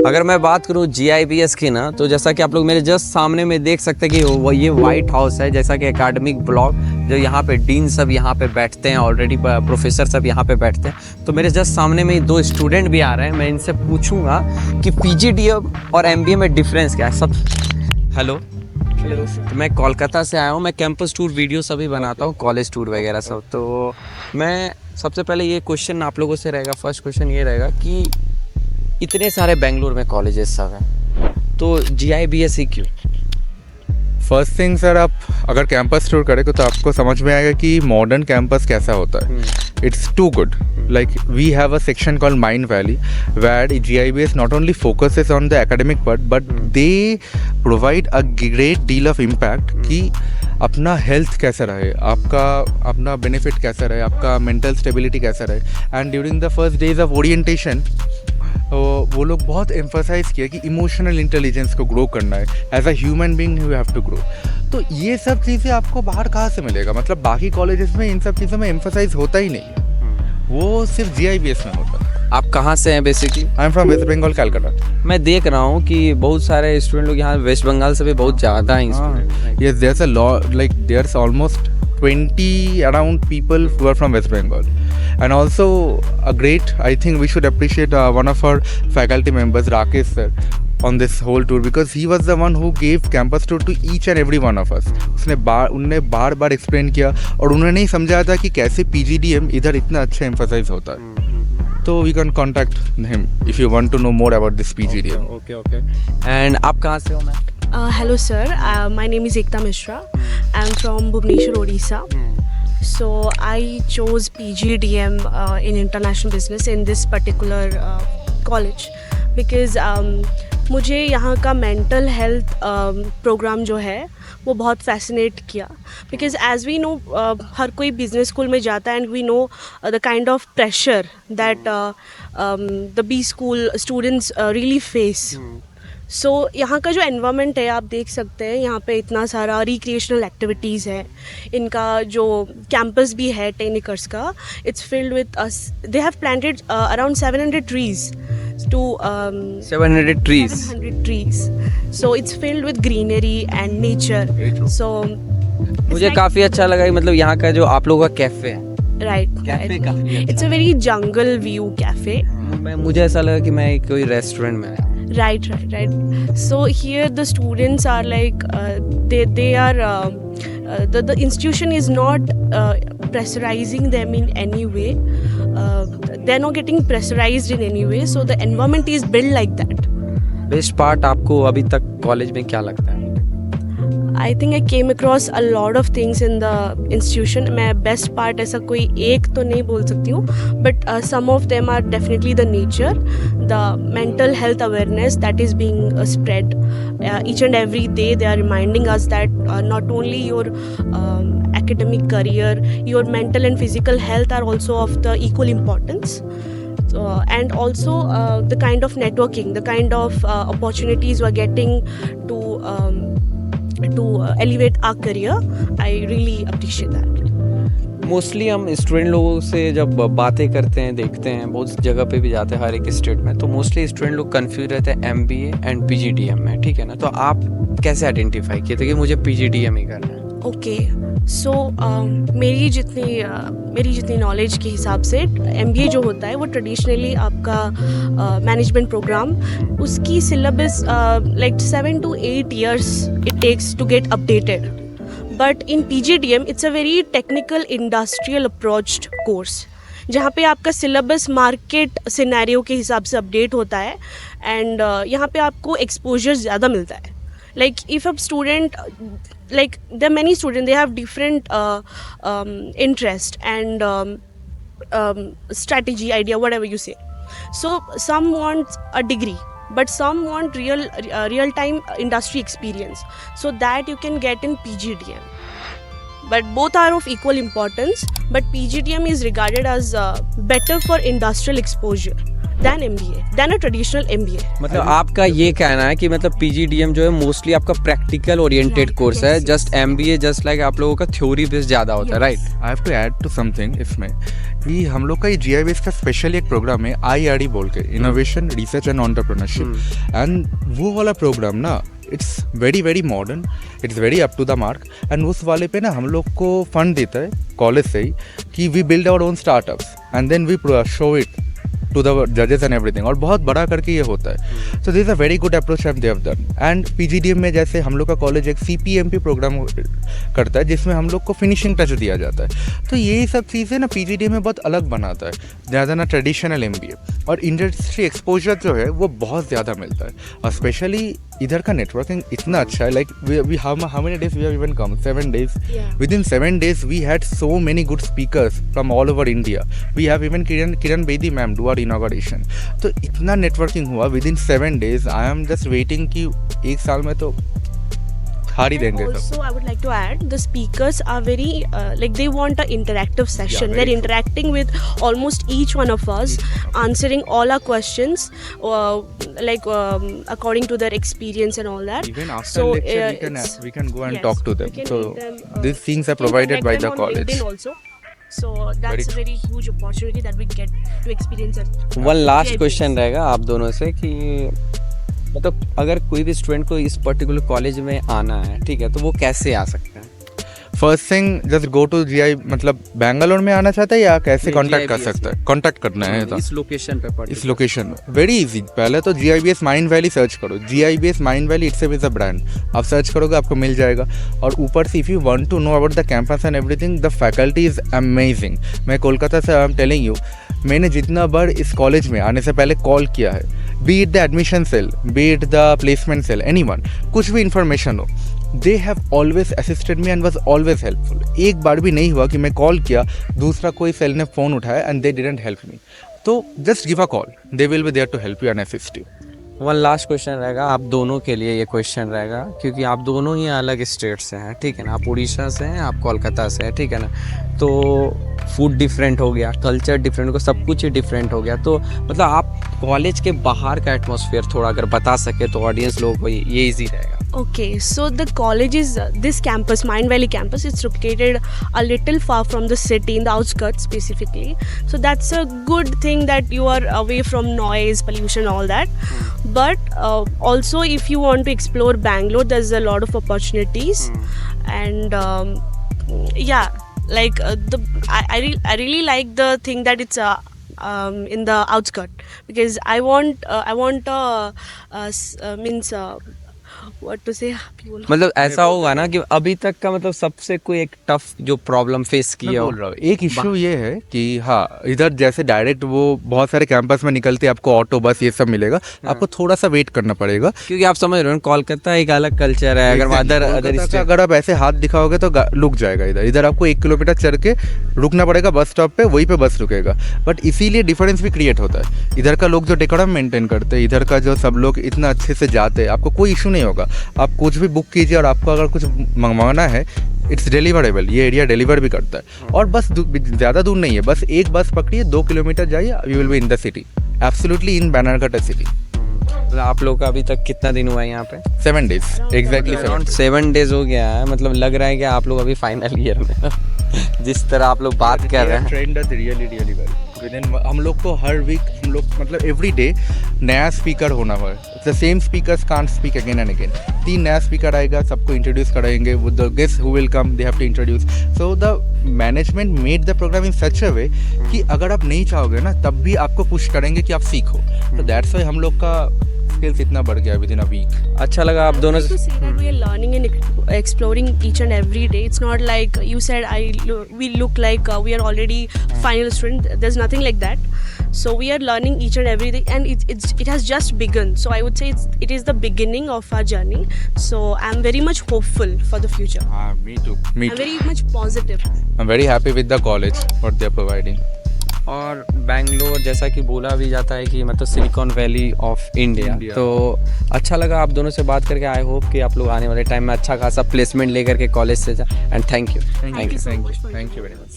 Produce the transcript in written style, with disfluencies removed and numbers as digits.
अगर मैं बात करूँ GIBS की ना, तो जैसा कि आप लोग मेरे जस्ट सामने में देख सकते हैं कि वो ये वाइट हाउस है, जैसा कि एकेडमिक ब्लॉक, जो यहाँ पे डीन सब यहाँ पे बैठते हैं, ऑलरेडी प्रोफेसर सब यहाँ पे बैठते हैं। तो मेरे जस्ट सामने में 2 स्टूडेंट भी आ रहे हैं, मैं इनसे पूछूंगा कि PGDM और MBA में डिफरेंस क्या है। सब हेलो, तो मैं कोलकाता से आया हूँ, मैं कैंपस टूर वीडियो सभी बनाता हूँ, कॉलेज टूर वगैरह सब। तो मैं सबसे पहले ये क्वेश्चन आप लोगों से रहेगा, फर्स्ट क्वेश्चन ये रहेगा कि इतने सारे बेंगलोर में कॉलेजेस सब हैं, तो GIBS ही क्यों? फर्स्ट थिंग सर, आप अगर कैंपस टूर करें तो आपको समझ में आएगा कि मॉडर्न कैंपस कैसा होता है. It's too good. Like we have a section called Mind Valley where GIBS not only focuses on the academic part but they provide a great deal of impact कि अपना हेल्थ कैसा रहे, आपका अपना benefit कैसा रहे, आपका मेंटल स्टेबिलिटी कैसा रहे. And during the first days of orientation वो लोग बहुत एम्फसाइज किया कि इमोशनल इंटेलिजेंस को ग्रो करना है. As a human being you have to grow. तो ये सब चीज़ें आपको बाहर कहाँ से मिलेगा? मतलब बाकी कॉलेजेस में इन सब चीज़ों में एम्फसाइज होता ही नहीं है, वो सिर्फ GIBS में होता है. आप कहाँ से हैं basically? I am from West Bengal, Calcutta. मैं देख रहा हूँ कि बहुत सारे स्टूडेंट लोग यहाँ वेस्ट बंगाल से भी बहुत ज़्यादा हैं student. Yes, there's a lot, like there's almost 20 around people who are from West Bengal. And also a great, I think we should appreciate one of our faculty members, Rakesh sir, on this whole tour because he was the one who gave campus tour to each and every one of us. उन्होंने बार बार explain किया और उन्होंने ही समझाया था कि कैसे PGDM इधर इतना अच्छा एम्फसाइज होता है. तो we can contact him if you want to know more about this PGDM. Okay. And आप कहाँ से हो ma'am? Hello sir, my name is Ekta Mishra. I'm from Bhubaneswar, Odisha. So I chose PGDM in international business in this particular college because मुझे यहाँ का mental health programme जो है वो बहुत फैसिनेट किया. बिकॉज एज वी नो हर कोई बिजनेस स्कूल में जाता है and we know the kind of pressure that the B school students really face. So यहाँ का जो एनवायरनमेंट है आप देख सकते हैं, यहाँ पे इतना सारा रिक्रिएशनल एक्टिविटीज़ है. इनका जो कैंपस भी है 10 एकर्स का, it's filled with us. They have planted around 700 trees to 700 trees. 700 trees. So it's filled with greenery and nature. So मुझे काफ़ी अच्छा लगा कि मतलब यहाँ का जो आप लोगों का कैफ़े है, right. कैफ़े काफ़ी अच्छा. It's a very jungle view cafe. मुझे ऐसा लगा कि मैं कोई रेस्टोरेंट में आया. Right. So here the students are like they are the institution is not pressurizing them in any way. They're not getting pressurized in any way. So the environment is built like that. Best part आपको अभी तक college में क्या लगता है? I think I came across a lot of things in the institution. मैं best part ऐसा कोई एक तो नहीं बोल सकती हूँ, but some of them are definitely the nature, the mental health awareness that is being spread each and every day. They are reminding us that not only your academic career, your mental and physical health are also of the equal importance. And also the kind of networking, the kind of opportunities we are getting to elevate our career. I really appreciate that. Mostly हम student लोगों से जब बातें करते हैं, देखते हैं, बहुत जगह पे भी जाते हैं हर एक स्टेट में, तो मोस्टली स्टूडेंट लोग कंफ्यूज रहते हैं MBA एंड PGDM में. ठीक है ना? तो आप कैसे आइडेंटिफाई किए थे कि मुझे PGDM ही करना है? ओके. सो मेरी जितनी नॉलेज के हिसाब से MBA जो होता है वो ट्रेडिशनली आपका मैनेजमेंट प्रोग्राम, उसकी syllabus like 7 to 8 years it takes to get updated. But in PGDM it's a very technical industrial approached course जहाँ पे आपका सिलेबस मार्केट सिनेरियो के हिसाब से अपडेट होता है. एंड यहाँ पे आपको एक्सपोजर ज़्यादा मिलता है. Like if a student, like there are many students, they have different interest and strategy, idea, whatever you say. So some want a degree, but some want real time industry experience, so that you can get in PGDM. But both are of equal importance, but PGDM is regarded as better for industrial exposure than MBA, than a traditional MBA. मतलब आपका ये कहना है कि मतलब PGDM जो है mostly आपका प्रैक्टिकल ओरिएंटेड Right, कोर्स है, yes, just MBA just like आप लोगों का थ्योरी बेस ज़्यादा होता है, right? I have to add to something इसमें कि हम लोग का ये GIBS का स्पेशली एक प्रोग्राम है IRD बोल के, innovation research and entrepreneurship, and वो वाला प्रोग्राम ना it's very very modern, it's very up to the mark, and उस वाले पे ना हम लोग को फंड देता है कॉलेज से ही कि we build our own startups and then we show it to the जजेस एंड एवरीथिंग, और बहुत बड़ा करके ये होता है. So this is a very good approach they have done. And PGDM में जैसे हम लोग का कॉलेज एक CPMP प्रोग्राम करता है जिसमें हम लोग को फिनिशिंग टच दिया जाता है. तो यही सब चीज़ें ना PGDM में बहुत अलग बनाता है ज़्यादा ना ट्रेडिशनल MBA, और इंडस्ट्री एक्सपोजर जो है वो बहुत ज़्यादा मिलता है. और स्पेशली इधर का नेटवर्किंग इतना अच्छा है. Like how many days we have even come 7 days. Yeah. Within 7 days we had so many good speakers from all over India. We have even Kiran Bedi ma'am do our inauguration. तो इतना networking हुआ within 7 days. I am just waiting कि एक साल में तो हार ही देंगे सब. Also, I would like to add, the speakers are very like they want an interactive session. very They're true. interacting with almost each one of us, answering all our questions, according to their experience and all that. Even after So, lecture it's- we can go and yes, talk to we them. can So meet them, these things are we can provided connect by them the on college. LinkedIn also. So that's a very huge opportunity that we get to experience it. One last GIBS. Question रहेगा आप दोनों से कि मतलब अगर कोई भी student को इस पर्टिकुलर कॉलेज में आना है, ठीक है, तो वो कैसे आ सकता है? First thing just go to GI, मतलब बैंगलोर में आना चाहता है या कैसे नहीं, कांटेक्ट कर GIBS सकता है? कांटेक्ट करना है तो इस लोकेशन पे इस लोकेशन में वेरी इजी. पहले तो GIBS माइंड वैली सर्च करो. GIBS mind valley it's is a brand. आप सर्च करोगे आपको मिल जाएगा. और ऊपर से if you want to know about the campus and everything, the faculty is amazing. मैं कोलकाता से आई एम टेलिंग यू, मैंने जितना बार इस कॉलेज में आने से पहले कॉल किया है, be it the admission cell, be it the placement cell, anyone, कुछ भी इंफॉर्मेशन हो, they have always assisted me and was always helpful. एक बार भी नहीं हुआ कि मैं कॉल किया दूसरा कोई सेल ने फ़ोन उठाया and they didn't help me. तो just give a call, they will be there to help you and assist you. One last question रहेगा आप दोनों के लिए, ये क्वेश्चन रहेगा क्योंकि आप दोनों ही अलग स्टेट से हैं, ठीक है ना? आप उड़ीसा से हैं, आप कोलकाता से हैं, ठीक है ना? तो फूड डिफरेंट हो गया, कल्चर डिफरेंट हो गया, सब कुछ ही डिफरेंट हो गया. तो मतलब आप कॉलेज के बाहर का एटमॉस्फेयर थोड़ा अगर बता सके तो ऑडियंस लोगों को ये ईजी रहेगा. Okay, so the college is this campus, Mind Valley campus. It's located a little far from the city, in the outskirts specifically. So that's a good thing that you are away from noise, pollution, all that. But also, if you want to explore Bangalore, there's a lot of opportunities, and yeah, like I really like the thing that it's in the outskirt, because I want means. What to say? मतलब ऐसा होगा ना कि अभी तक का मतलब सबसे कोई एक टफ जो प्रॉब्लम फेस मैं किया हो. बोल रहा हूँ एक इशू ये है कि हाँ, इधर जैसे डायरेक्ट वो बहुत सारे कैंपस में निकलते आपको ऑटो बस ये सब मिलेगा, आपको थोड़ा सा वेट करना पड़ेगा. क्योंकि आप समझ रहे हो कोलकाता एक अलग कल्चर है. अगर अदर कोलकाता का स्टेट अगर आप ऐसे हाथ दिखाओगे तो रुक जाएगा. इधर आपको 1 किलोमीटर चढ़ के रुकना पड़ेगा बस स्टॉप पे, वहीं पे बस रुकेगा. बट इसीलिए डिफरेंस भी क्रिएट होता है. इधर का लोग जो डेकोरम मेंटेन करते हैं, इधर का जो सब लोग इतना अच्छे से जाते हैं, आपको कोई इशू नहीं होगा. आप कुछ भी बुक कीजिए और आपको अगर कुछ मंगवाना है, इट्स डिलीवरेबल. ये एरिया डिलीवर भी करता है. और बस ज़्यादा दूर नहीं है, बस एक बस पकड़िए, 2 किलोमीटर जाइए, you will be in the city, absolutely in Bannerghatta city. आप लोग का अभी तक कितना दिन हुआ है यहाँ पे? 7 days एग्जैक्टली. अराउंड 7 days हो गया है. मतलब लग रहा है कि आप लोग अभी फाइनल ईयर में जिस तरह आप लोग बात कर रहे हैं. Trend really really well. हम लोग को हर वीक हम लोग मतलब एवरी डे नया स्पीकर होना हुआ है. The same speakers can't speak again and again. 3 नया स्पीकर आएगा, सबको इंट्रोड्यूस कराएंगे. With the guest who will come they have to introduce. So the management made the programme in such a way कि अगर आप नहीं चाहोगे ना तब भी आपको पुश करेंगे कि आप सीखो. तो दैट्स व्हाई हम लोग का स्किल्स इतना बढ़ गया विद इन अ वीक. अच्छा लगा आप दोनों To say that we are learning and exploring each and every day. It's not like you said we look like we are already final student. There's nothing like that. So we are learning each and every day, and it has just begun. So I would say it is the beginning of our journey. So I'm very much hopeful for the future. Me too. I'm very much positive. I'm very happy with the college what they are providing. और बैंगलोर जैसा कि बोला भी जाता है कि मतलब silicon valley of India. तो अच्छा लगा आप दोनों से बात करके. आई होप कि आप लोग आने वाले टाइम में अच्छा खासा प्लेसमेंट लेकर के कॉलेज से जाए. And thank you. Thank you very much.